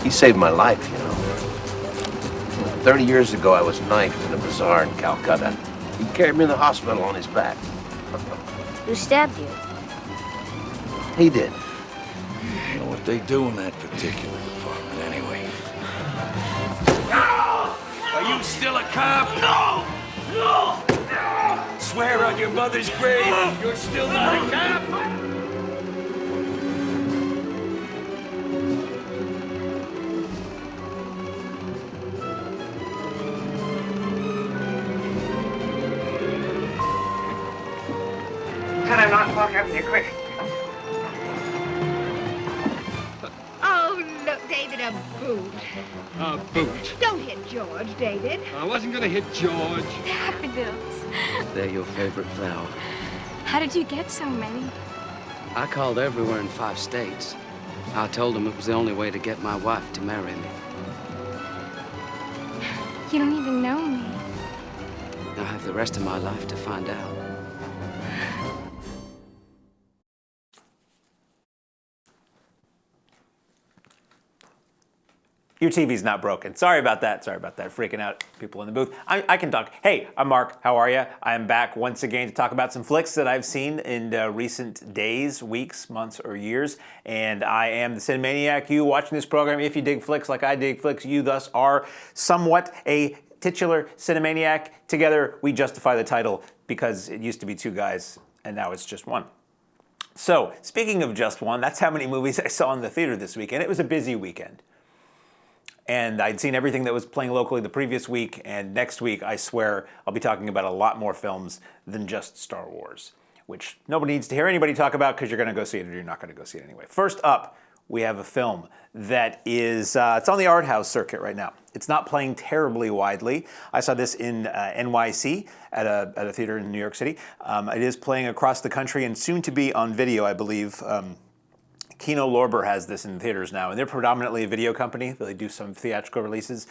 He saved my life, you know. 30 years ago, I was knifed in a bazaar in Calcutta. He carried me to the hospital on his back. Who stabbed you? He did. You know what they do in that particular department anyway. Are you still a cop? No! No! Swear on your mother's grave you're still not a cop? Can I not walk up there quick? Oh, look, David, a boot. A boot. Don't hit George, David. I wasn't gonna hit George. Daffodils. They're your favorite flower. How did you get so many? I called everywhere in 5 states. I told them it was the only way to get my wife to marry me. You don't even know me. I have the rest of my life to find out. Your TV's not broken. Sorry about that. Sorry about that. Freaking out people in the booth. I can talk. Hey, I'm Mark. How are you? I am back once again to talk about some flicks that I've seen in recent days, weeks, months, or years. And I am the Cinemaniac. You watching this program, if you dig flicks like I dig flicks, you thus are somewhat a titular Cinemaniac. Together, we justify the title because it used to be 2 guys and now it's just 1. So, speaking of just 1, that's how many movies I saw in the theater this weekend. It was a busy weekend. And I'd seen everything that was playing locally the previous week, and next week, I swear, I'll be talking about a lot more films than just Star Wars, which nobody needs to hear anybody talk about because you're going to go see it or you're not going to go see it anyway. First up, we have a film that is, it's on the art house circuit right now. It's not playing terribly widely. I saw this in NYC at a theater in New York City. It is playing across the country and soon to be on video, I believe. Kino Lorber has this in theaters now, and they're predominantly a video company. They do some theatrical releases.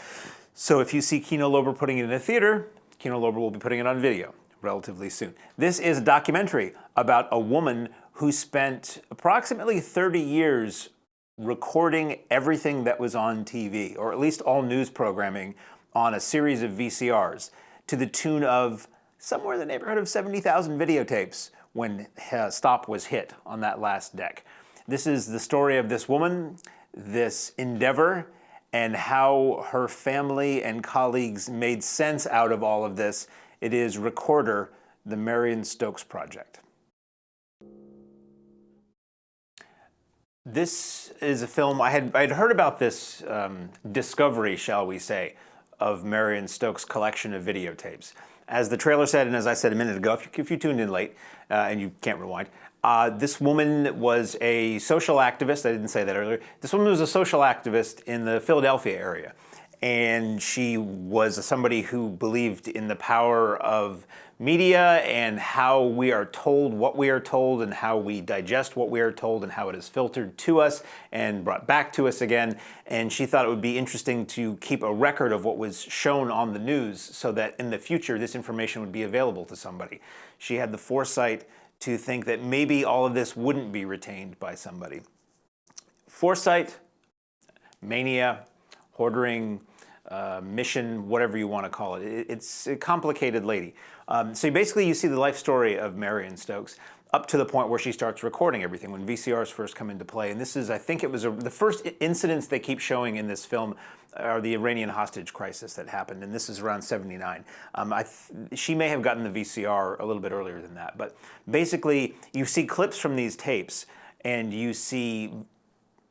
So if you see Kino Lorber putting it in a theater, Kino Lorber will be putting it on video relatively soon. This is a documentary about a woman who spent approximately 30 years recording everything that was on TV, or at least all news programming, on a series of VCRs to the tune of somewhere in the neighborhood of 70,000 videotapes when stop was hit on that last deck. This is the story of this woman, this endeavor, and how her family and colleagues made sense out of all of this. It is Recorder, the Marion Stokes project. This is a film, I'd heard about this discovery, shall we say, of Marion Stokes' collection of videotapes. As the trailer said, and as I said a minute ago, if you tuned in late and you can't rewind, this woman was a social activist. I didn't say that earlier. This woman was a social activist in the Philadelphia area. And she was somebody who believed in the power of media and how we are told what we are told and how we digest what we are told and how it is filtered to us and brought back to us again. And she thought it would be interesting to keep a record of what was shown on the news so that in the future this information would be available to somebody. She had the foresight to think that maybe all of this wouldn't be retained by somebody. Foresight, mania, hoarding, mission, whatever you want to call it. It's a complicated lady. So basically you see the life story of Marion Stokes up to the point where she starts recording everything when VCRs first come into play. And this is, I think it was the first incidents they keep showing in this film are the Iranian hostage crisis that happened, and this is around 79. She may have gotten the VCR a little bit earlier than that, but basically you see clips from these tapes and you see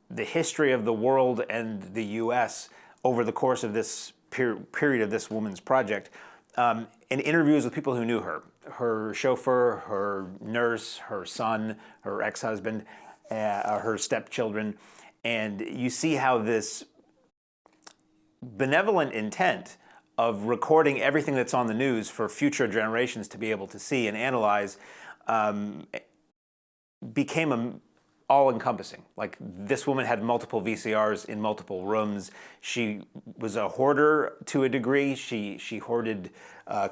the history of the world and the US over the course of this period of this woman's project, and interviews with people who knew her chauffeur, her nurse, her son, her ex-husband, her stepchildren, and you see how this benevolent intent of recording everything that's on the news for future generations to be able to see and analyze became all-encompassing. Like, this woman had multiple VCRs in multiple rooms. She was a hoarder to a degree. She hoarded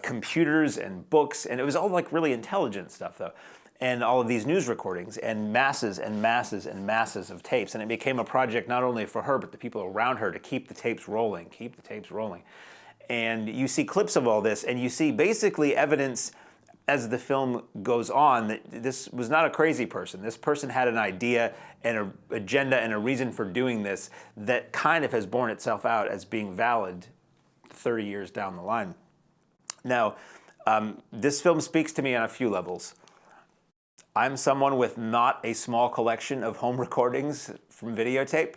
computers and books, and it was all like really intelligent stuff though. and all of these news recordings and masses and masses and masses of tapes. And it became a project not only for her, but the people around her to keep the tapes rolling, keep the tapes rolling. And you see clips of all this, and you see basically evidence as the film goes on that this was not a crazy person. This person had an idea and an agenda and a reason for doing this that kind of has borne itself out as being valid 30 years down the line. Now, this film speaks to me on a few levels. I'm someone with not a small collection of home recordings from videotape.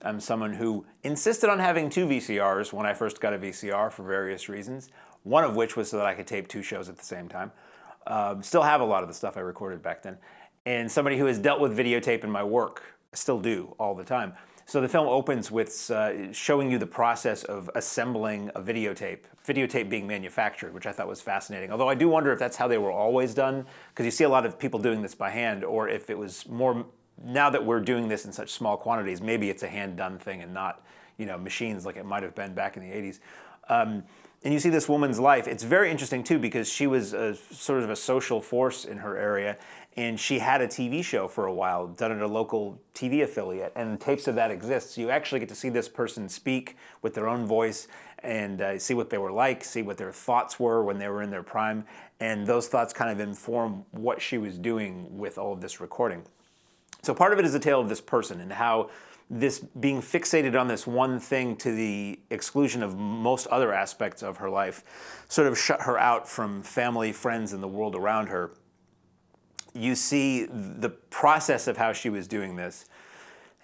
I'm someone who insisted on having 2 VCRs when I first got a VCR for various reasons, one of which was so that I could tape 2 shows at the same time. Still have a lot of the stuff I recorded back then. And somebody who has dealt with videotape in my work, still do all the time. So the film opens with showing you the process of assembling a videotape being manufactured, which I thought was fascinating. Although I do wonder if that's how they were always done, because you see a lot of people doing this by hand, or if it was more, now that we're doing this in such small quantities, maybe it's a hand-done thing and not, machines like it might have been back in the 80s. And you see this woman's life. It's very interesting, too, because she was sort of a social force in her area, and she had a TV show for a while, done at a local TV affiliate, and tapes of that exist. So you actually get to see this person speak with their own voice and see what they were like, see what their thoughts were when they were in their prime, and those thoughts kind of inform what she was doing with all of this recording. So part of it is a tale of this person and how this being fixated on this one thing to the exclusion of most other aspects of her life sort of shut her out from family, friends, and the world around her. You see the process of how she was doing this,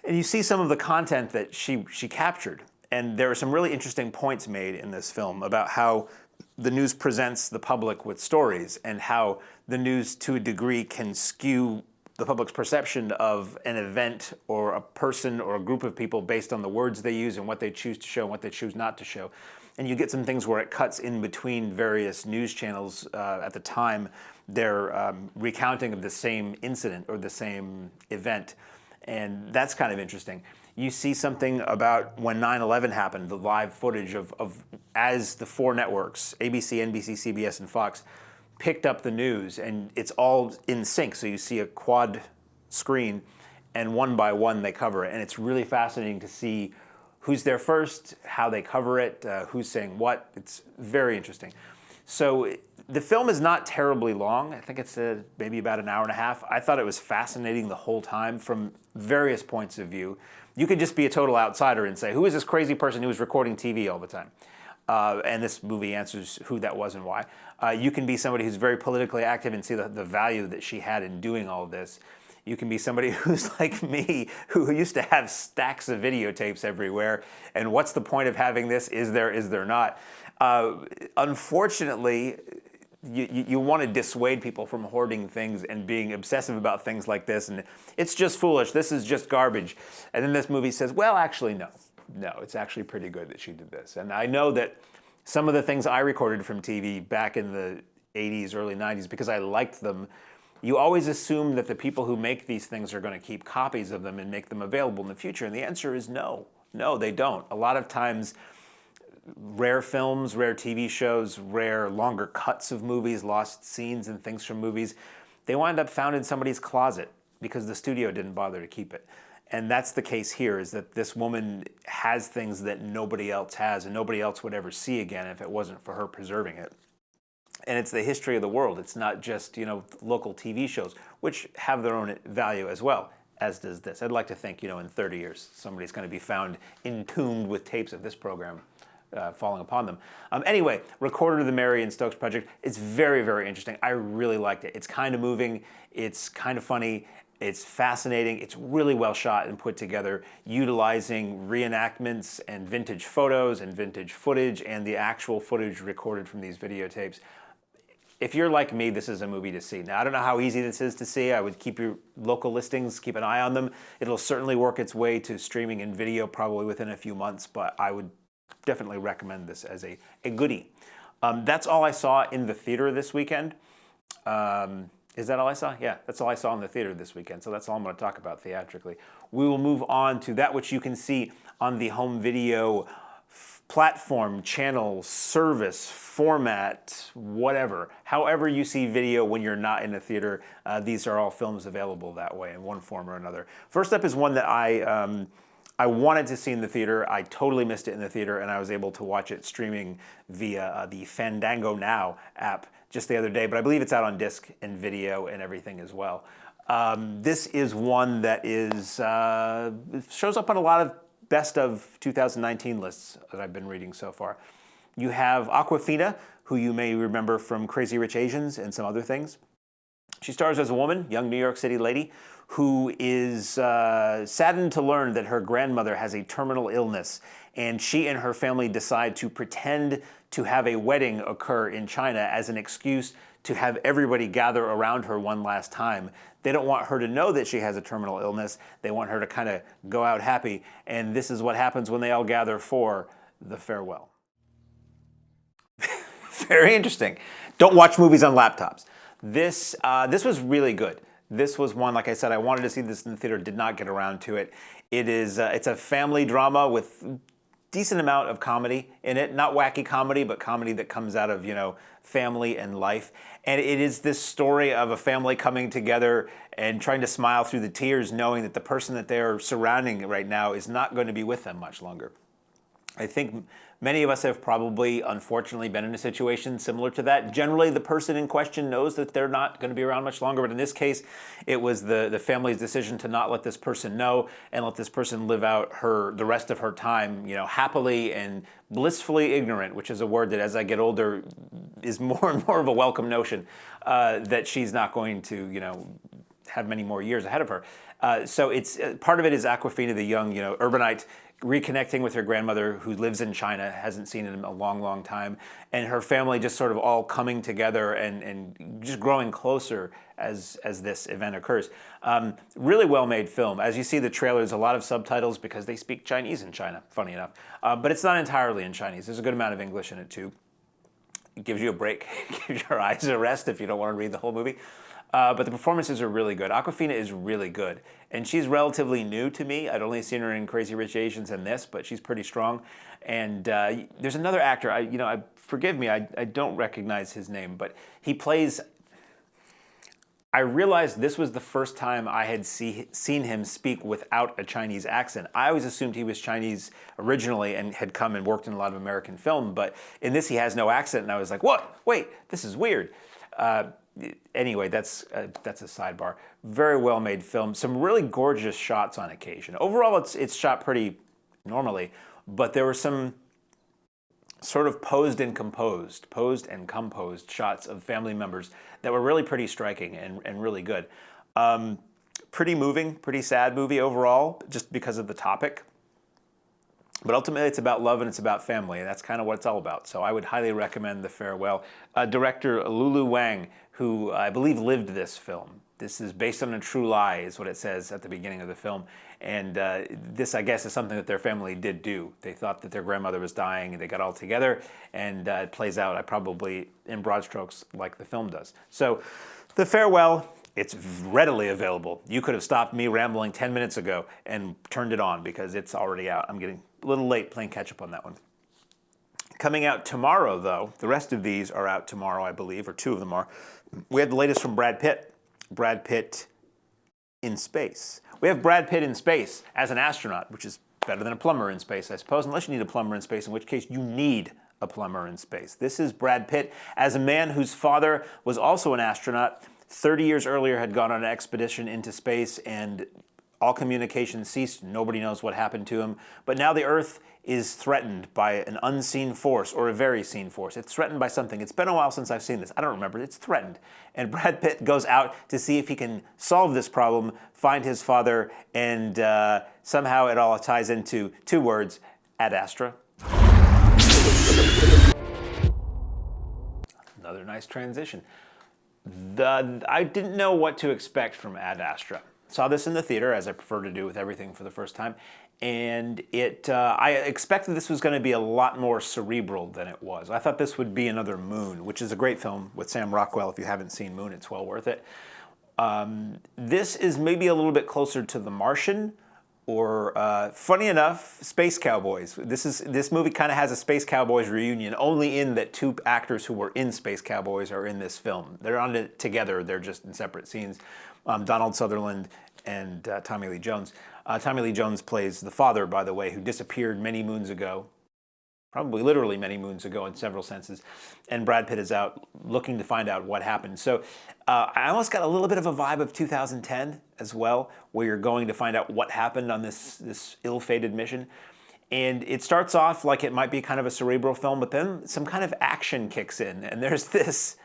and you see some of the content that she captured. And there are some really interesting points made in this film about how the news presents the public with stories and how the news, to a degree, can skew the public's perception of an event or a person or a group of people based on the words they use and what they choose to show and what they choose not to show. And you get some things where it cuts in between various news channels at the time, their recounting of the same incident or the same event. And that's kind of interesting. You see something about when 9/11 happened, the live footage of as the 4 networks, ABC, NBC, CBS, and Fox, picked up the news, and it's all in sync. So you see a quad screen, and one by one they cover it. And it's really fascinating to see who's there first, how they cover it, who's saying what. It's very interesting. So the film is not terribly long. I think it's maybe about an hour and a half. I thought it was fascinating the whole time from various points of view. You could just be a total outsider and say, who is this crazy person who is recording TV all the time? And this movie answers who that was and why. You can be somebody who's very politically active and see the value that she had in doing all of this. You can be somebody who's like me, who used to have stacks of videotapes everywhere. And what's the point of having this? Is there not? Unfortunately, you want to dissuade people from hoarding things and being obsessive about things like this. And it's just foolish. This is just garbage. And then this movie says, well, actually, no. No, it's actually pretty good that she did this. And I know that some of the things I recorded from TV back in the 80s, early 90s, because I liked them, you always assume that the people who make these things are going to keep copies of them and make them available in the future. And the answer is no. No, they don't. A lot of times, rare films, rare TV shows, rare longer cuts of movies, lost scenes and things from movies, they wind up found in somebody's closet because the studio didn't bother to keep it. And that's the case here, is that this woman has things that nobody else has and nobody else would ever see again if it wasn't for her preserving it. And it's the history of the world. It's not just, local TV shows, which have their own value as well, as does this. I'd like to think, in 30 years, somebody's going to be found entombed with tapes of this program falling upon them. Anyway, recorded of the Marion Stokes project. It's very, very interesting. I really liked it. It's kind of moving. It's kind of funny. It's fascinating. It's really well shot and put together, utilizing reenactments and vintage photos and vintage footage and the actual footage recorded from these videotapes. If you're like me, this is a movie to see. Now, I don't know how easy this is to see. I would keep your local listings, keep an eye on them. It'll certainly work its way to streaming and video probably within a few months, but I would definitely recommend this as a goodie. That's all I saw in the theater this weekend. Is that all I saw? Yeah, that's all I saw in the theater this weekend. So that's all I'm going to talk about theatrically. We will move on to that which you can see on the home video platform, channel, service, format, whatever. However you see video when you're not in a theater, these are all films available that way in one form or another. First up is one that I wanted to see in the theater. I totally missed it in the theater, and I was able to watch it streaming via the Fandango Now app just the other day, but I believe it's out on disc and video and everything as well. This is one that is shows up on a lot of best of 2019 lists that I've been reading so far. You have Awkwafina, who you may remember from Crazy Rich Asians and some other things. She stars as a woman, young New York City lady, who is saddened to learn that her grandmother has a terminal illness, and she and her family decide to pretend to have a wedding occur in China as an excuse to have everybody gather around her one last time. They don't want her to know that she has a terminal illness. They want her to kind of go out happy, and this is what happens when they all gather for the farewell. Very interesting. Don't watch movies on laptops. This was really good. This was one, like I said, I wanted to see this in the theater, did not get around to it. It's a family drama with decent amount of comedy in it. Not wacky comedy, but comedy that comes out of, family and life. And it is this story of a family coming together and trying to smile through the tears, knowing that the person that they're surrounding right now is not going to be with them much longer. I think many of us have probably, unfortunately, been in a situation similar to that. Generally, the person in question knows that they're not going to be around much longer, but in this case, it was the family's decision to not let this person know and let this person live out the rest of her time, happily and blissfully ignorant, which is a word that, as I get older, is more and more of a welcome notion, that she's not going to, have many more years ahead of her. So it's part of it is Awkwafina, the young, urbanite, reconnecting with her grandmother who lives in China, hasn't seen in a long, long time, and her family just sort of all coming together and just growing closer as this event occurs. Really well-made film. As you see the trailer, there's a lot of subtitles because they speak Chinese in China, funny enough. But it's not entirely in Chinese. There's a good amount of English in it too. It gives you a break, gives your eyes a rest if you don't want to read the whole movie. But the performances are really good. Awkwafina is really good. And she's relatively new to me. I'd only seen her in Crazy Rich Asians and this, but she's pretty strong. And there's another actor, forgive me, I don't recognize his name, but he plays... I realized this was the first time I had seen him speak without a Chinese accent. I always assumed he was Chinese originally and had come and worked in a lot of American film, but in this he has no accent, and I was like, what? Wait, this is weird. Anyway, that's a sidebar. Very well made film. Some really gorgeous shots on occasion. Overall, it's shot pretty normally, but there were some sort of posed and composed shots of family members that were really pretty striking and really good. Pretty moving, pretty sad movie overall, just because of the topic. But ultimately, it's about love and it's about family, and that's kind of what it's all about. So I would highly recommend The Farewell. Director Lulu Wang, who I believe lived this film. This is based on a true lie, is what it says at the beginning of the film. And this, I guess, is something that their family did do. They thought that their grandmother was dying, and they got all together, and it plays out, probably in broad strokes, like the film does. So, The Farewell, it's readily available. You could have stopped me rambling 10 minutes ago and turned it on because it's already out. I'm getting a little late playing catch up on that one. Coming out tomorrow, though, the rest of these are out tomorrow, I believe, or two of them are. We have the latest from Brad Pitt. Brad Pitt in space. We have Brad Pitt in space as an astronaut, which is better than a plumber in space, I suppose, unless you need a plumber in space, in which case you need a plumber in space. This is Brad Pitt as a man whose father was also an astronaut. 30 years earlier had gone on an expedition into space and all communication ceased. Nobody knows what happened to him. But now the Earth is threatened by an unseen force or a very seen force. It's threatened by something. It's been a while since I've seen this. I don't remember. It's threatened. And Brad Pitt goes out to see if he can solve this problem, find his father, and somehow it all ties into two words, Ad Astra. Another nice transition. I didn't know what to expect from Ad Astra. Saw this in the theater, as I prefer to do with everything for the first time, and I expected this was going to be a lot more cerebral than it was. I thought this would be another Moon, which is a great film with Sam Rockwell. If you haven't seen Moon, it's well worth it. This is maybe a little bit closer to The Martian, or funny enough, Space Cowboys. This movie kind of has a Space Cowboys reunion, only in that two actors who were in Space Cowboys are in this film. They're on it together. They're just in separate scenes. Donald Sutherland and Tommy Lee Jones. Tommy Lee Jones plays the father, by the way, who disappeared many moons ago. Probably literally many moons ago in several senses. And Brad Pitt is out looking to find out what happened. So I almost got a little bit of a vibe of 2010 as well, where you're going to find out what happened on this ill-fated mission. And it starts off like it might be kind of a cerebral film, but then some kind of action kicks in. And there's this,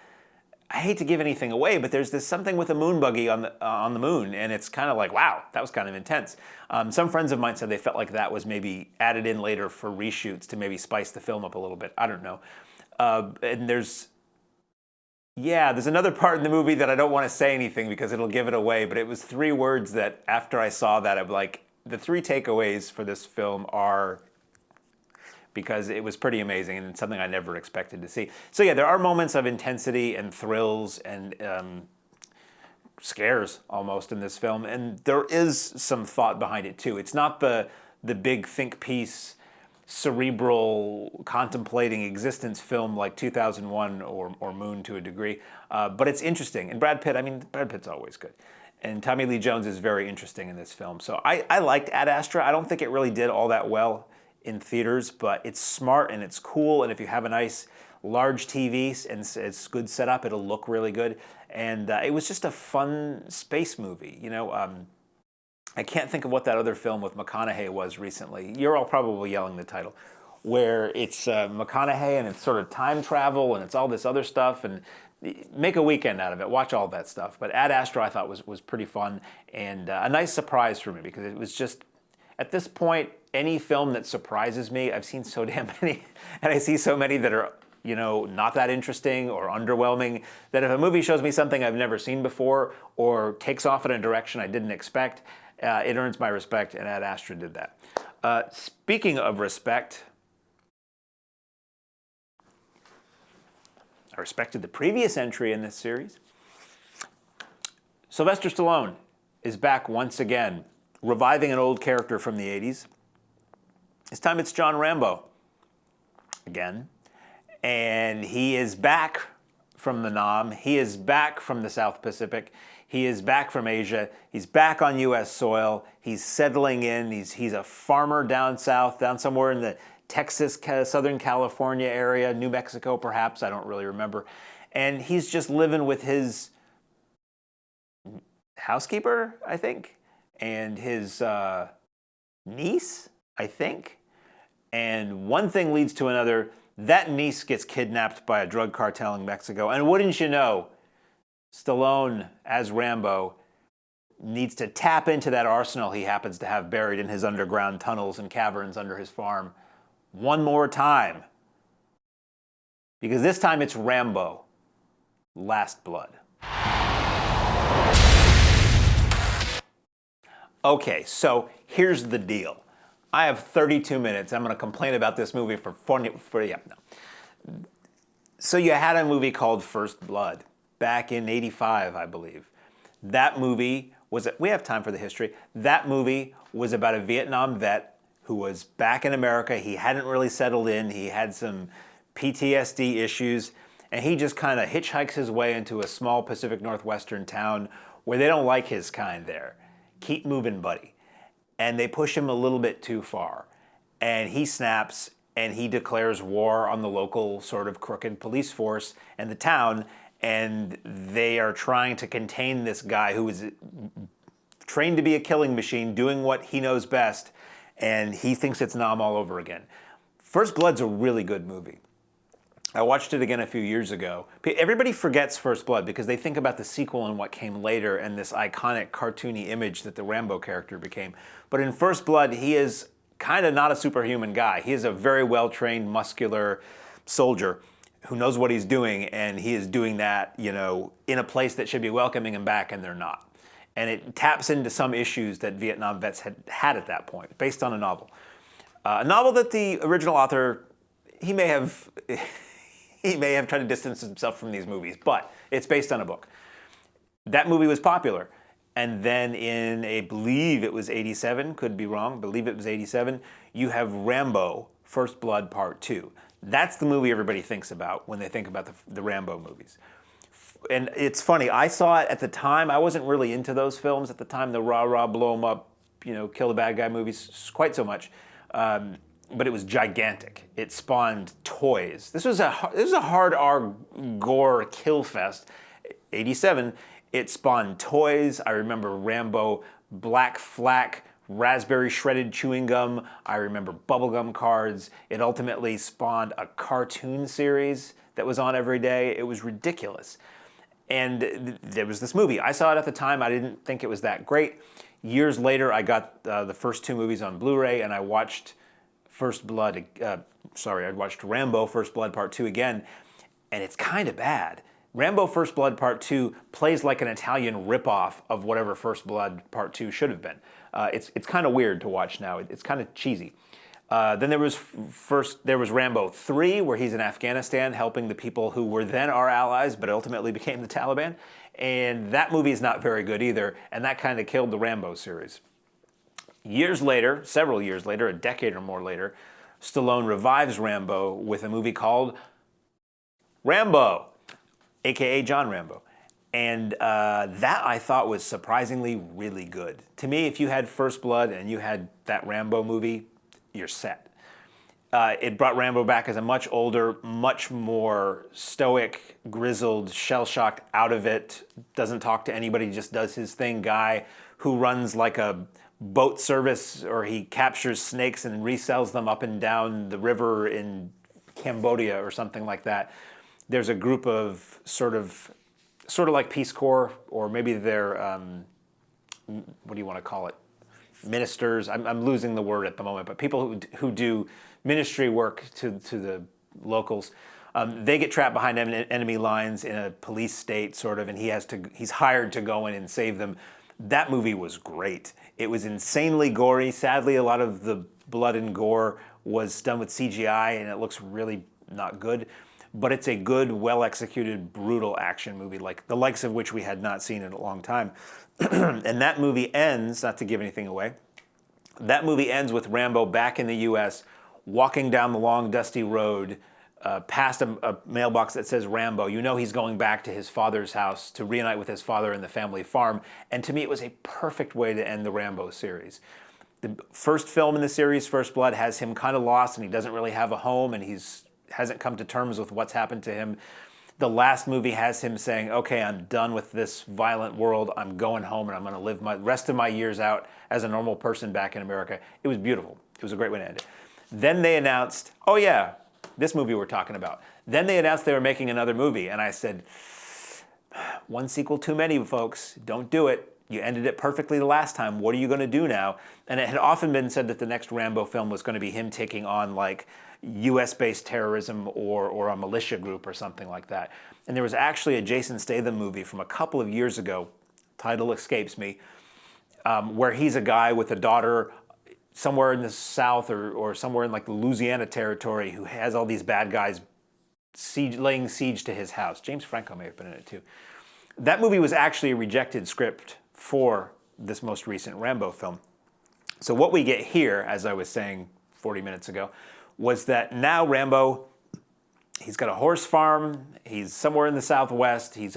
I hate to give anything away, but there's this something with a moon buggy on the moon, and it's kind of like, wow, that was kind of intense. Some friends of mine said they felt like that was maybe added in later for reshoots to maybe spice the film up a little bit. I don't know. And there's another part in the movie that I don't want to say anything because it'll give it away, but it was 3 words that after I saw that, I'm like, the 3 takeaways for this film are, because it was pretty amazing and something I never expected to see. So yeah, there are moments of intensity and thrills and scares almost in this film, and there is some thought behind it too. It's not the big think piece, cerebral, contemplating existence film like 2001 or Moon to a degree, but it's interesting. And Brad Pitt's always good. And Tommy Lee Jones is very interesting in this film. So I liked Ad Astra. I don't think it really did all that well in theaters, but it's smart and it's cool, and if you have a nice large TV and it's good setup, it'll look really good. And it was just a fun space movie. You know, I can't think of what that other film with McConaughey was recently. You're all probably yelling the title, where it's McConaughey and it's sort of time travel and it's all this other stuff, and make a weekend out of it. Watch all that stuff. But Ad Astra I thought was pretty fun and a nice surprise for me, because it was just, at this point, any film that surprises me, I've seen so damn many, and I see so many that are, you know, not that interesting or underwhelming, that if a movie shows me something I've never seen before or takes off in a direction I didn't expect, it earns my respect, and Ad Astra did that. Speaking of respect, I respected the previous entry in this series. Sylvester Stallone is back once again, reviving an old character from the 80s. This time it's John Rambo again. And he is back from the Nam. He is back from the South Pacific. He is back from Asia. He's back on U.S. soil. He's settling in. He's a farmer down south, down somewhere in the Texas, Southern California area, New Mexico perhaps, I don't really remember. And he's just living with his housekeeper, I think, and his niece, I think. And one thing leads to another. That niece gets kidnapped by a drug cartel in Mexico. And wouldn't you know, Stallone, as Rambo, needs to tap into that arsenal he happens to have buried in his underground tunnels and caverns under his farm one more time. Because this time it's Rambo, Last Blood. Okay, so here's the deal. I have 32 minutes. I'm going to complain about this movie So you had a movie called First Blood back in '85, I believe. That movie was, we have time for the history. That movie was about a Vietnam vet who was back in America. He hadn't really settled in. He had some PTSD issues, and he just kind of hitchhikes his way into a small Pacific Northwestern town where they don't like his kind there. Keep moving, buddy. And they push him a little bit too far. And he snaps and he declares war on the local sort of crooked police force and the town. And they are trying to contain this guy who is trained to be a killing machine, doing what he knows best. And he thinks it's Nam all over again. First Blood's a really good movie. I watched it again a few years ago. Everybody forgets First Blood because they think about the sequel and what came later and this iconic cartoony image that the Rambo character became. But in First Blood, he is kind of not a superhuman guy. He is a very well-trained, muscular soldier who knows what he's doing, and he is doing that, you know, in a place that should be welcoming him back, and they're not. And it taps into some issues that Vietnam vets had at that point, based on a novel. A novel that the original author, he may have tried to distance himself from these movies, but it's based on a book. That movie was popular, And then in, I believe it was 87, could be wrong, believe it was 87, you have Rambo, First Blood Part 2. That's the movie everybody thinks about when they think about the Rambo movies. And it's funny, I saw it at the time. I wasn't really into those films at the time, the rah-rah, blow 'em up, kill the bad guy movies quite so much. But it was gigantic. It spawned toys. This was a hard R gore kill fest. 87, it spawned toys. I remember Rambo Black Flak, raspberry shredded chewing gum. I remember bubblegum cards. It ultimately spawned a cartoon series that was on every day. It was ridiculous. And there was this movie. I saw it at the time. I didn't think it was that great. Years later, I got the first two movies on Blu-ray, and I watched I watched Rambo First Blood Part 2 again, and it's kind of bad. Rambo First Blood Part 2 plays like an Italian ripoff of whatever First Blood Part 2 should have been. It's kind of weird to watch now. It's kind of cheesy. Then there was Rambo 3, where he's in Afghanistan helping the people who were then our allies but ultimately became the Taliban. And that movie is not very good either, and that kind of killed the Rambo series. Years later, several years later, a decade or more later, Stallone revives Rambo with a movie called Rambo, aka John Rambo. And that I thought was surprisingly really good. To me, if you had First Blood and you had that Rambo movie, you're set. It brought Rambo back as a much older, much more stoic, grizzled, shell-shocked, out of it, doesn't talk to anybody, just does his thing guy who runs like a boat service, or he captures snakes and resells them up and down the river in Cambodia or something like that. There's a group of sort of like Peace Corps, or maybe they're, what do you want to call it? Ministers. I'm losing the word at the moment, but people who do ministry work to the locals. They get trapped behind enemy lines in a police state, sort of, and he's hired to go in and save them. That movie was great. It was insanely gory. Sadly, a lot of the blood and gore was done with CGI, and it looks really not good. But it's a good, well-executed, brutal action movie, like the likes of which we had not seen in a long time. And that movie ends, not to give anything away, that movie ends with Rambo back in the U.S., walking down the long, dusty road, past a mailbox that says Rambo. You know he's going back to his father's house to reunite with his father and the family farm. And to me, it was a perfect way to end the Rambo series. The first film in the series, First Blood, has him kind of lost, and he doesn't really have a home, and hasn't come to terms with what's happened to him. The last movie has him saying, okay, I'm done with this violent world. I'm going home, and I'm going to live my rest of my years out as a normal person back in America. It was beautiful. It was a great way to end it. Then they announced, oh yeah, this movie we're talking about. Then they announced they were making another movie, and I said, one sequel too many, folks. Don't do it. You ended it perfectly the last time. What are you going to do now? And it had often been said that the next Rambo film was going to be him taking on like US-based terrorism or a militia group or something like that. And there was actually a Jason Statham movie from a couple of years ago, title escapes me, where he's a guy with a daughter somewhere in the South or somewhere in like the Louisiana territory who has all these bad guys laying siege to his house. James Franco may have been in it too. That movie was actually a rejected script for this most recent Rambo film. So what we get here, as I was saying 40 minutes ago, was that now Rambo, he's got a horse farm, he's somewhere in the Southwest, he's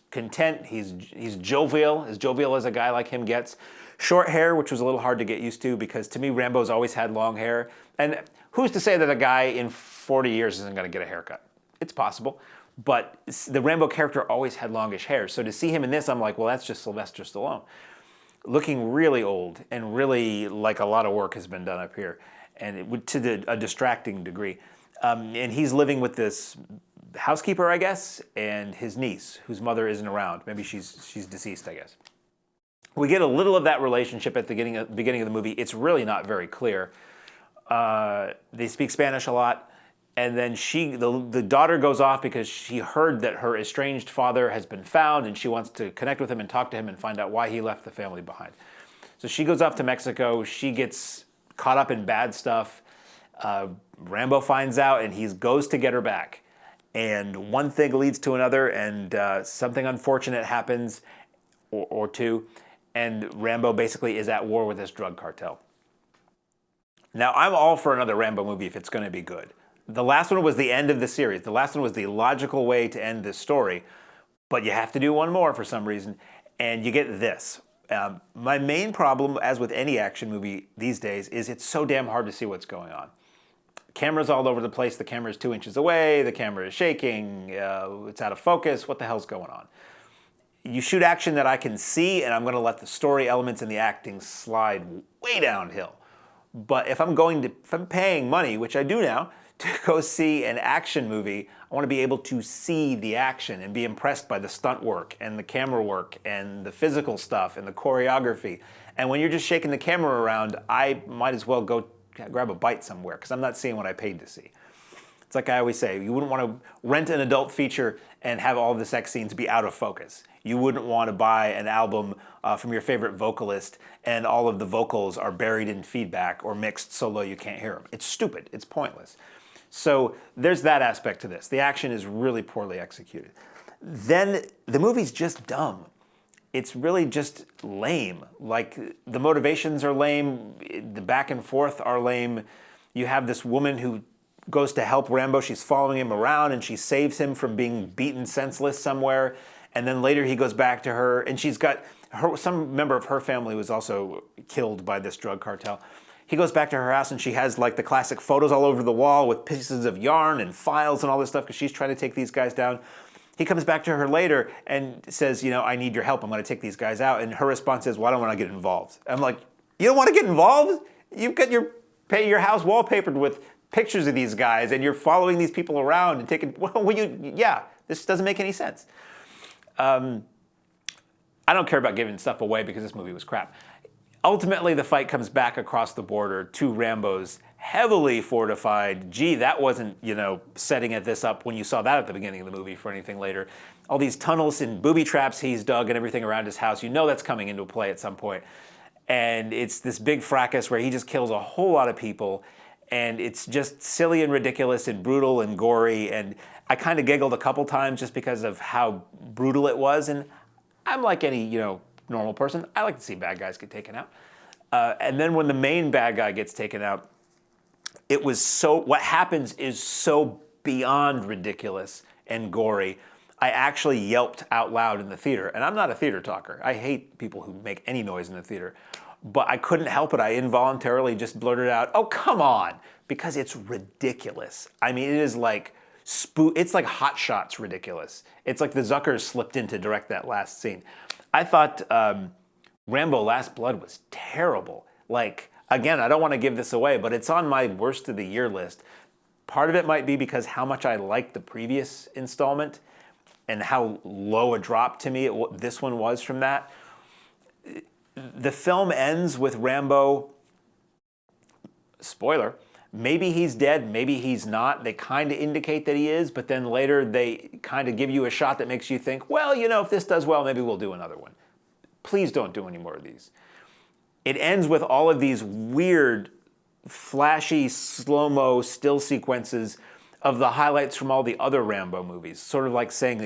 content, he's jovial, as jovial as a guy like him gets. Short hair, which was a little hard to get used to, because to me, Rambo's always had long hair. And who's to say that a guy in 40 years isn't going to get a haircut? It's possible. But the Rambo character always had longish hair. So to see him in this, I'm like, well, that's just Sylvester Stallone. Looking really old, and really like a lot of work has been done up here, and a distracting degree. And he's living with this housekeeper, I guess, and his niece, whose mother isn't around. Maybe she's deceased, I guess. We get a little of that relationship at the beginning of the movie. It's really not very clear. They speak Spanish a lot, and then the daughter goes off because she heard that her estranged father has been found, and she wants to connect with him and talk to him and find out why he left the family behind. So she goes off to Mexico. She gets caught up in bad stuff. Rambo finds out, and he goes to get her back. And one thing leads to another, and something unfortunate happens. or two, and Rambo basically is at war with this drug cartel. Now, I'm all for another Rambo movie if it's going to be good. The last one was the end of the series. The last one was the logical way to end this story, but you have to do one more for some reason, and you get this. My main problem, as with any action movie these days, is it's so damn hard to see what's going on. Camera's all over the place. The camera's 2 inches away. The camera is shaking. It's out of focus. What the hell's going on? You shoot action that I can see, and I'm going to let the story elements and the acting slide way downhill. But if I'm paying money, which I do now, to go see an action movie, I want to be able to see the action and be impressed by the stunt work and the camera work and the physical stuff and the choreography. And when you're just shaking the camera around, I might as well go grab a bite somewhere because I'm not seeing what I paid to see. It's like I always say, you wouldn't want to rent an adult feature and have all the sex scenes be out of focus. You wouldn't want to buy an album from your favorite vocalist and all of the vocals are buried in feedback or mixed so low you can't hear them. It's stupid. It's pointless. So there's that aspect to this. The action is really poorly executed. Then the movie's just dumb. It's really just lame. Like, the motivations are lame, the back and forth are lame. You have this woman who goes to help Rambo. She's following him around and she saves him from being beaten senseless somewhere. And then later he goes back to her and she's got some member of her family was also killed by this drug cartel. He goes back to her house and she has like the classic photos all over the wall with pieces of yarn and files and all this stuff because she's trying to take these guys down. He comes back to her later and says, you know, I need your help. I'm going to take these guys out. And her response is, well, I don't want to get involved. I'm like, you don't want to get involved? You've got your house wallpapered with pictures of these guys and you're following these people around and taking, this doesn't make any sense. I don't care about giving stuff away because this movie was crap. Ultimately, the fight comes back across the border to Rambo's heavily fortified. Gee, that wasn't, setting this up when you saw that at the beginning of the movie for anything later. All these tunnels and booby traps he's dug and everything around his house, that's coming into play at some point. And it's this big fracas where he just kills a whole lot of people. And it's just silly and ridiculous and brutal and gory. And I kind of giggled a couple times just because of how brutal it was. And I'm like any, normal person. I like to see bad guys get taken out. And then when the main bad guy gets taken out, what happens is so beyond ridiculous and gory. I actually yelped out loud in the theater. And I'm not a theater talker. I hate people who make any noise in the theater. But I couldn't help it. I involuntarily just blurted out, oh, come on, because it's ridiculous. I mean, it is like, it's like Hot Shots ridiculous. It's like the Zuckers slipped in to direct that last scene. I thought Rambo Last Blood was terrible. Like, again, I don't want to give this away, but it's on my worst of the year list. Part of it might be because how much I liked the previous installment and how low a drop to me this one was from that. The film ends with Rambo, spoiler, maybe he's dead, maybe he's not. They kind of indicate that he is, but then later they kind of give you a shot that makes you think, well, if this does well, maybe we'll do another one. Please don't do any more of these. It ends with all of these weird, flashy, slow-mo still sequences of the highlights from all the other Rambo movies. Sort of like saying,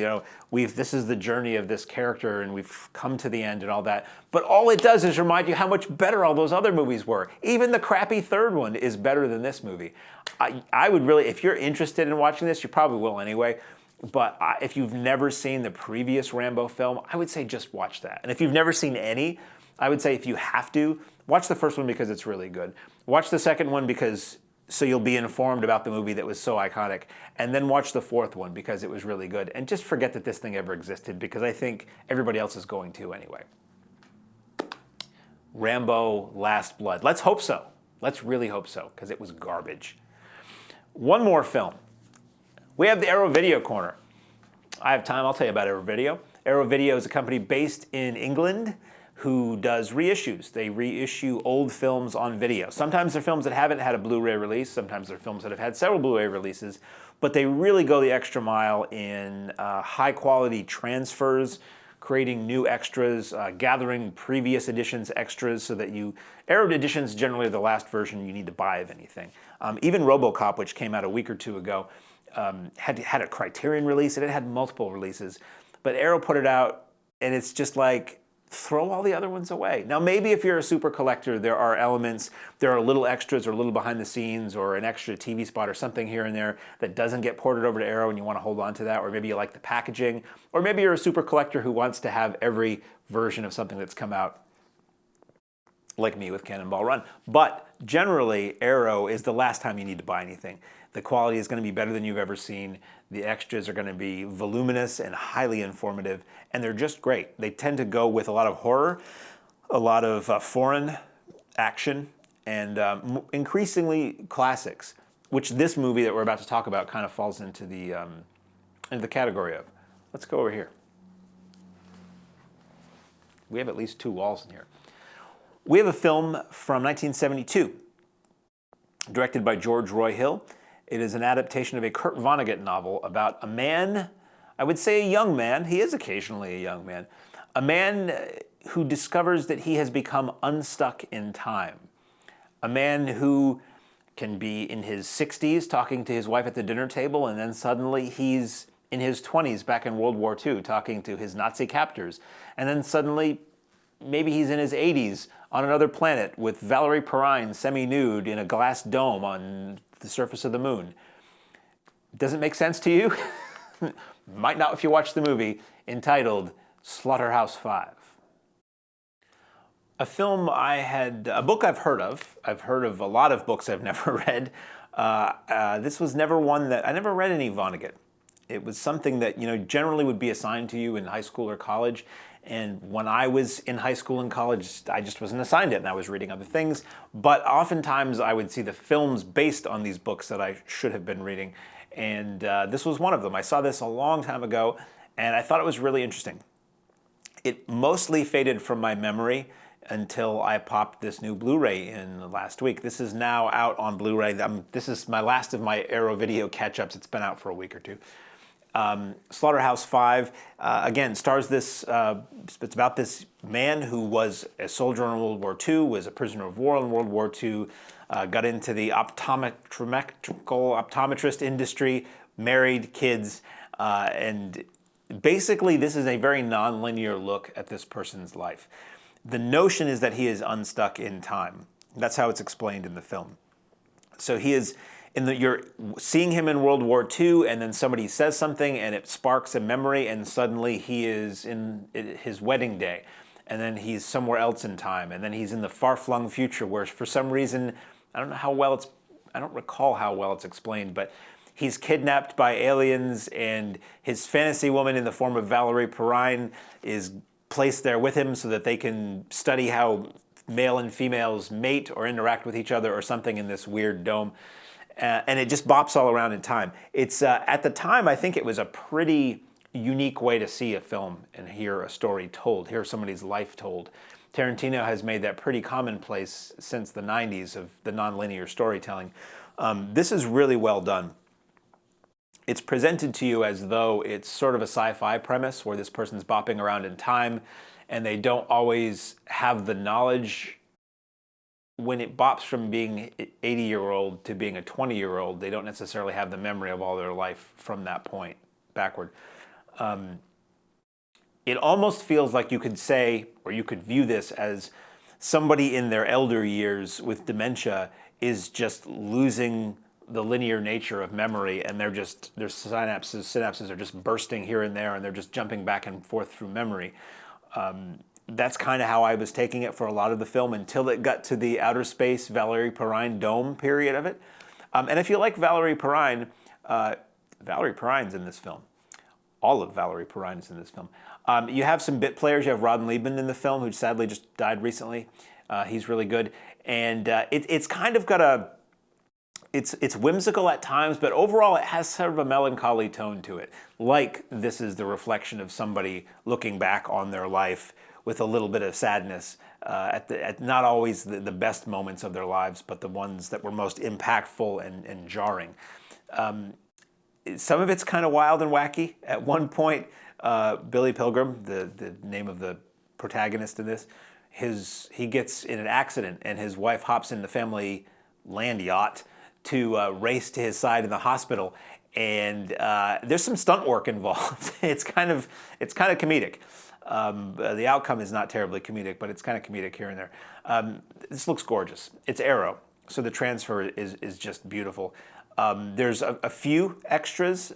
this is the journey of this character and we've come to the end and all that. But all it does is remind you how much better all those other movies were. Even the crappy third one is better than this movie. I would really, if you're interested in watching this, you probably will anyway. But if you've never seen the previous Rambo film, I would say just watch that. And if you've never seen any, I would say if you have to, watch the first one because it's really good. Watch the second one so you'll be informed about the movie that was so iconic. And then watch the fourth one because it was really good. And just forget that this thing ever existed because I think everybody else is going to anyway. Rambo Last Blood. Let's hope so. Let's really hope so because it was garbage. One more film. We have the Arrow Video Corner. I have time, I'll tell you about Arrow Video. Arrow Video is a company based in England who does reissues. They reissue old films on video. Sometimes they're films that haven't had a Blu-ray release. Sometimes they're films that have had several Blu-ray releases. But they really go the extra mile in high-quality transfers, creating new extras, gathering previous editions extras so that Arrow editions generally are the last version you need to buy of anything. Even RoboCop, which came out a week or two ago, had a Criterion release and it had multiple releases. But Arrow put it out and it's just like, throw all the other ones away. Now, maybe if you're a super collector, there are elements, there are little extras or a little behind the scenes or an extra TV spot or something here and there that doesn't get ported over to Arrow and you want to hold on to that, or maybe you like the packaging, or maybe you're a super collector who wants to have every version of something that's come out, like me with Cannonball Run. But generally, Arrow is the last time you need to buy anything. The quality is going to be better than you've ever seen. The extras are going to be voluminous and highly informative, and they're just great. They tend to go with a lot of horror, a lot of foreign action, and increasingly classics, which this movie that we're about to talk about kind of falls into the category of. Let's go over here. We have at least 2 walls in here. We have a film from 1972, directed by George Roy Hill. It is an adaptation of a Kurt Vonnegut novel about a man, I would say a young man, he is occasionally a young man, a man who discovers that he has become unstuck in time. A man who can be in his 60s talking to his wife at the dinner table, and then suddenly he's in his 20s back in World War II talking to his Nazi captors. And then suddenly maybe he's in his 80s on another planet with Valerie Perrine semi-nude in a glass dome on the surface of the moon. Does it make sense to you? Might not if you watch the movie, entitled Slaughterhouse-Five. A book I've heard of. I've heard of a lot of books I've never read. This was never one that, I never read any Vonnegut. It was something that, generally would be assigned to you in high school or college. And when I was in high school and college, I just wasn't assigned it, and I was reading other things. But oftentimes I would see the films based on these books that I should have been reading. And this was one of them. I saw this a long time ago, and I thought it was really interesting. It mostly faded from my memory until I popped this new Blu-ray in last week. This is now out on Blu-ray. This is my last of my Arrow video catch-ups. It's been out for a week or two. Slaughterhouse-Five, again, stars this, it's about this man who was a soldier in World War II, was a prisoner of war in World War II, got into the optometrist industry, married, kids, and basically this is a very non-linear look at this person's life. The notion is that he is unstuck in time. That's how it's explained in the film. So he is you're seeing him in World War II, and then somebody says something, and it sparks a memory, and suddenly he is in his wedding day, and then he's somewhere else in time, and then he's in the far-flung future, where for some reason, I don't recall how well it's explained, but he's kidnapped by aliens, and his fantasy woman in the form of Valerie Perrine is placed there with him so that they can study how male and females mate or interact with each other or something in this weird dome. And it just bops all around in time. It's at the time, I think it was a pretty unique way to see a film and hear a story told, hear somebody's life told. Tarantino has made that pretty commonplace since the 90s of the nonlinear storytelling. This is really well done. It's presented to you as though it's sort of a sci-fi premise where this person's bopping around in time and they don't always have the knowledge. When it bops from being an 80-year-old to being a 20-year-old, they don't necessarily have the memory of all their life from that point backward. It almost feels like you could say, or you could view this as somebody in their elder years with dementia is just losing the linear nature of memory, and their synapses are just bursting here and there, and they're just jumping back and forth through memory. That's kind of how I was taking it for a lot of the film until it got to the outer space Valerie Perrine dome period of it. And if you like Valerie Perrine, Valerie Perrine's in this film. All of Valerie Perrine is in this film. You have some bit players. You have Ron Liebman in the film, who sadly just died recently. He's really good. And it's kind of got it's whimsical at times, but overall it has sort of a melancholy tone to it. Like this is the reflection of somebody looking back on their life with a little bit of sadness at not always the best moments of their lives, but the ones that were most impactful and jarring. Some of it's kind of wild and wacky. At one point, Billy Pilgrim, the name of the protagonist in this, he gets in an accident and his wife hops in the family land yacht to race to his side in the hospital. And there's some stunt work involved. It's kind of comedic. The outcome is not terribly comedic, but it's kind of comedic here and there. This looks gorgeous. It's Arrow, so the transfer is just beautiful. There's a few extras.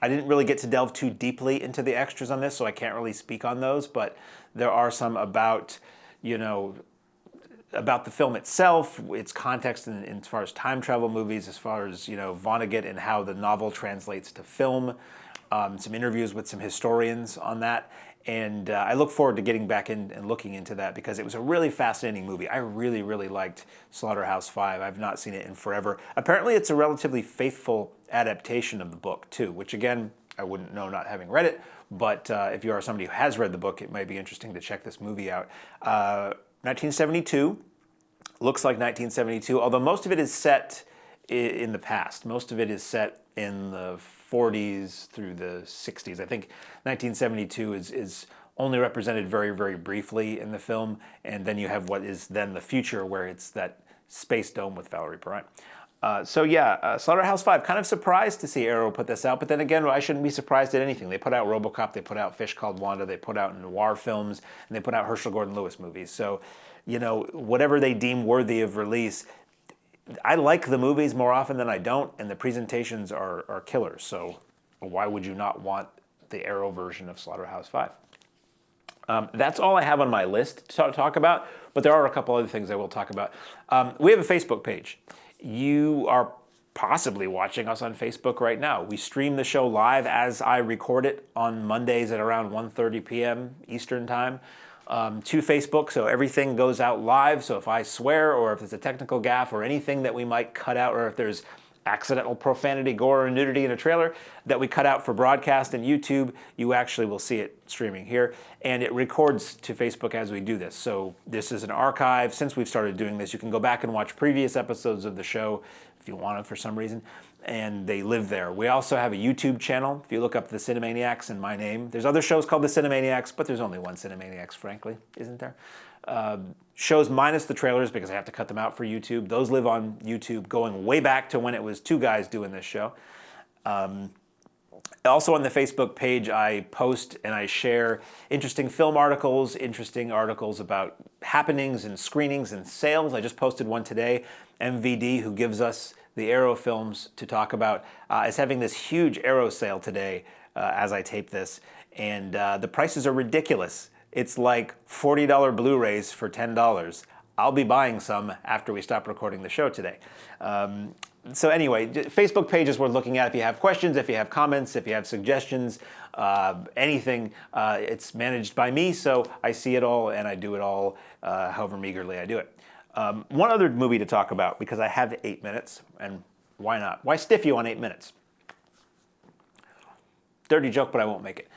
I didn't really get to delve too deeply into the extras on this, so I can't really speak on those, but there are some about, about the film itself, its context in as far as time travel movies, as far as, Vonnegut and how the novel translates to film, some interviews with some historians on that. And I look forward to getting back in and looking into that because it was a really fascinating movie. I really, really liked Slaughterhouse-Five. I've not seen it in forever. Apparently, it's a relatively faithful adaptation of the book, too, which, again, I wouldn't know not having read it. But if you are somebody who has read the book, it might be interesting to check this movie out. 1972. Looks like 1972, although most of it is set in the past. Most of it is set in the 40s through the 60s. I think 1972 is only represented very, very briefly in the film, and then you have what is then the future, where it's that space dome with Valerie Perrine. Slaughterhouse-Five, kind of surprised to see Arrow put this out, but then again, I shouldn't be surprised at anything. They put out RoboCop, they put out Fish Called Wanda, they put out noir films, and they put out Herschel Gordon Lewis movies. So, whatever they deem worthy of release, I like the movies more often than I don't, and the presentations are killers. So why would you not want the Arrow version of Slaughterhouse-Five? That's all I have on my list to talk about, but there are a couple other things I will talk about. We have a Facebook page. You are possibly watching us on Facebook right now. We stream the show live as I record it on Mondays at around 1:30 p.m. Eastern Time. To Facebook, so everything goes out live. So if I swear, or if there's a technical gaffe, or anything that we might cut out, or if there's accidental profanity, gore, or nudity in a trailer that we cut out for broadcast and YouTube, you actually will see it streaming here. And it records to Facebook as we do this. So this is an archive. Since we've started doing this, you can go back and watch previous episodes of the show if you want to for some reason, and they live there. We also have a YouTube channel. If you look up the Cinemaniacs and my name, there's other shows called the Cinemaniacs, but there's only one Cinemaniacs, frankly, isn't there? Shows minus the trailers, because I have to cut them out for YouTube. Those live on YouTube, going way back to when it was two guys doing this show. Also on the Facebook page, I post and I share interesting film articles, interesting articles about happenings and screenings and sales. I just posted one today. MVD, who gives us the Arrow films to talk about, is having this huge Arrow sale today as I tape this. And the prices are ridiculous. It's like $40 Blu-rays for $10. I'll be buying some after we stop recording the show today. So anyway, Facebook page is worth looking at if you have questions, if you have comments, if you have suggestions, anything. It's managed by me, so I see it all and I do it all however meagerly I do it. One other movie to talk about, because I have 8 minutes, and why not? Why stiff you on 8 minutes? Dirty joke, but I won't make it.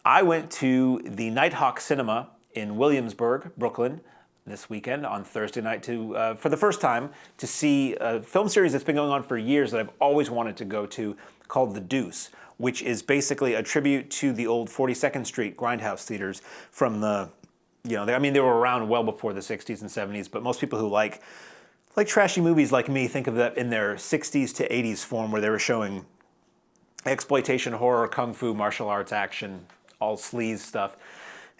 I went to the Nighthawk Cinema in Williamsburg, Brooklyn, this weekend on Thursday night for the first time to see a film series that's been going on for years that I've always wanted to go to, called The Deuce, which is basically a tribute to the old 42nd Street Grindhouse theaters from the, they were around well before the 60s and 70s, but most people who like trashy movies like me think of that in their 60s to 80s form, where they were showing exploitation, horror, kung fu, martial arts, action, all sleaze stuff.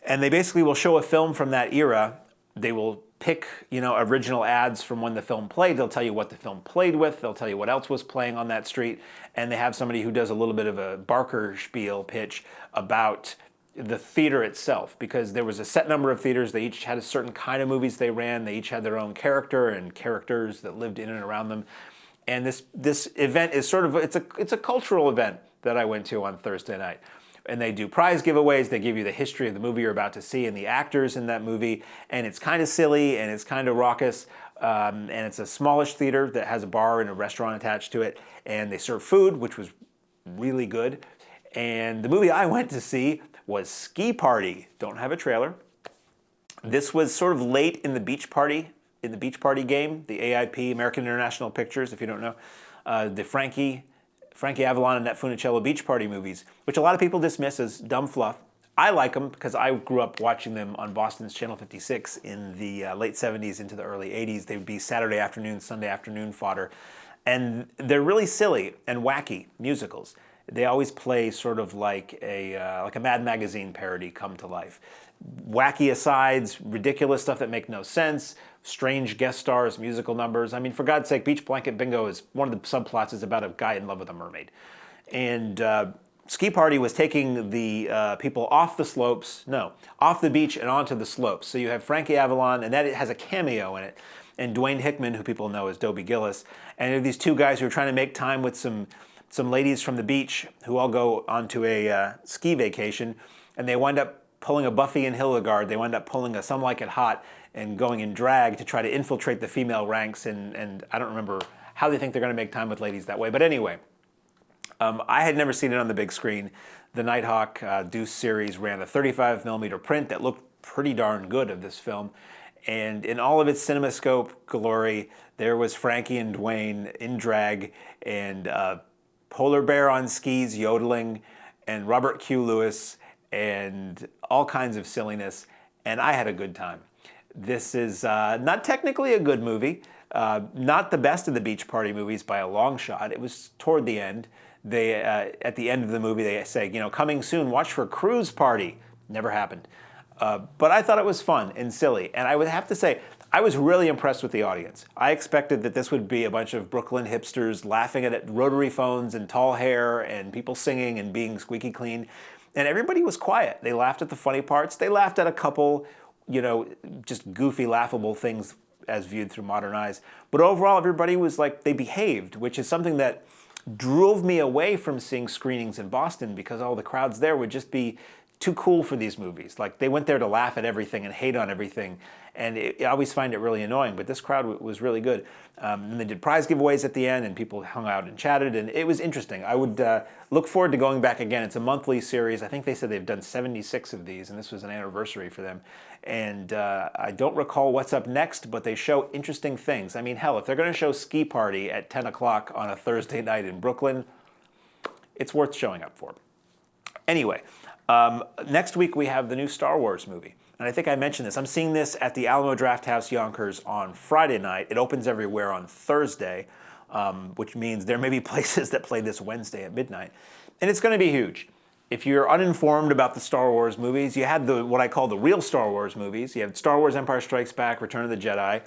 And they basically will show a film from that era. They will pick, original ads from when the film played. They'll tell you what the film played with. They'll tell you what else was playing on that street. And they have somebody who does a little bit of a Barker spiel pitch about the theater itself, because there was a set number of theaters. They each had a certain kind of movies they ran. They each had their own character and characters that lived in and around them. And this event is it's a cultural event that I went to on Thursday night. And they do prize giveaways. They give you the history of the movie you're about to see and the actors in that movie. And it's kind of silly and it's kind of raucous. And it's a smallish theater that has a bar and a restaurant attached to it. And they serve food, which was really good. And the movie I went to see was Ski Party. Don't have a trailer. This was sort of late in the Beach Party game, the AIP, American International Pictures, if you don't know, the Frankie Avalon and Nat Funicello Beach Party movies, which a lot of people dismiss as dumb fluff. I like them because I grew up watching them on Boston's Channel 56 in the late 70s into the early 80s. They would be Saturday afternoon, Sunday afternoon fodder. And they're really silly and wacky musicals. they always play sort of like a Mad Magazine parody come to life. Wacky asides, ridiculous stuff that make no sense, strange guest stars, musical numbers. I mean, for God's sake, Beach Blanket Bingo is one of the subplots is about a guy in love with a mermaid. And Ski Party was taking the people off the beach and onto the slopes. So you have Frankie Avalon, and that has a cameo in it, and Dwayne Hickman, who people know as Dobie Gillis. And there are these two guys who are trying to make time with some ladies from the beach who all go onto a ski vacation, and they wind up pulling a Buffy and Hildegard. They wind up pulling a Some Like It Hot and going in drag to try to infiltrate the female ranks. And I don't remember how they think they're going to make time with ladies that way. But anyway, I had never seen it on the big screen. The Nighthawk Deuce series ran a 35mm print that looked pretty darn good of this film. And in all of its CinemaScope glory, there was Frankie and Dwayne in drag, and Polar Bear on skis yodeling, and Robert Q. Lewis, and all kinds of silliness. And I had a good time. This is not technically a good movie, not the best of the Beach Party movies by a long shot. It was toward the end. They at the end of the movie, they say, coming soon, watch for Cruise Party. Never happened. But I thought it was fun and silly. And I would have to say, I was really impressed with the audience. I expected that this would be a bunch of Brooklyn hipsters laughing at rotary phones and tall hair and people singing and being squeaky clean. And everybody was quiet. They laughed at the funny parts. They laughed at a couple, just goofy, laughable things as viewed through modern eyes. But overall, everybody was like, they behaved, which is something that drove me away from seeing screenings in Boston, because all the crowds there would just be too cool for these movies. Like, they went there to laugh at everything and hate on everything, and I always find it really annoying, but this crowd was really good. And they did prize giveaways at the end, and people hung out and chatted, and it was interesting. I would look forward to going back again. It's a monthly series. I think they said they've done 76 of these, and this was an anniversary for them. And I don't recall what's up next, but they show interesting things. I mean, hell, if they're going to show Ski Party at 10 o'clock on a Thursday night in Brooklyn, it's worth showing up for. Anyway, next week we have the new Star Wars movie. And I think I mentioned this. I'm seeing this at the Alamo Drafthouse Yonkers on Friday night. It opens everywhere on Thursday, which means there may be places that play this Wednesday at midnight. And it's going to be huge. If you're uninformed about the Star Wars movies, you had what I call the real Star Wars movies. You had Star Wars Empire Strikes Back, Return of the Jedi.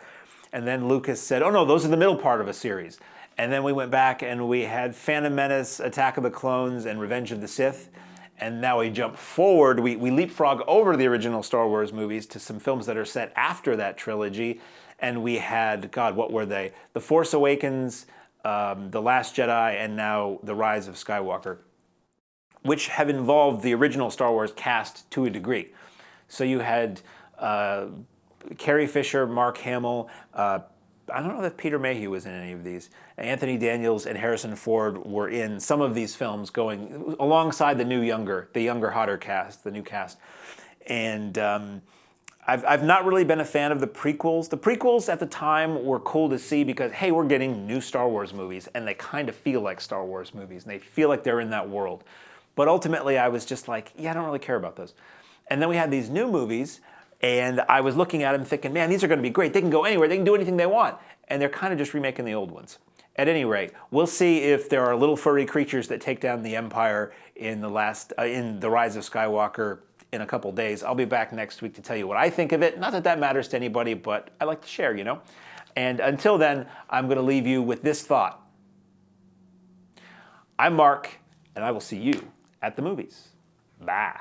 And then Lucas said, oh no, those are the middle part of a series. And then we went back and we had Phantom Menace, Attack of the Clones, and Revenge of the Sith. And now we jump forward, we leapfrog over the original Star Wars movies to some films that are set after that trilogy. And we had, God, what were they? The Force Awakens, The Last Jedi, and now The Rise of Skywalker, which have involved the original Star Wars cast to a degree. So you had Carrie Fisher, Mark Hamill, I don't know that Peter Mayhew was in any of these. Anthony Daniels and Harrison Ford were in some of these films going alongside the younger, hotter cast, the new cast. And I've not really been a fan of the prequels. The prequels at the time were cool to see because, hey, we're getting new Star Wars movies, and they kind of feel like Star Wars movies, and they feel like they're in that world. But ultimately, I was just like, yeah, I don't really care about those. And then we had these new movies, and I was looking at them thinking, man, these are going to be great. They can go anywhere. They can do anything they want. And they're kind of just remaking the old ones. At any rate, we'll see if there are little furry creatures that take down the Empire in The Rise of Skywalker in a couple days. I'll be back next week to tell you what I think of it. Not that that matters to anybody, but I like to share, And until then, I'm going to leave you with this thought. I'm Mark, and I will see you at the movies. Bye.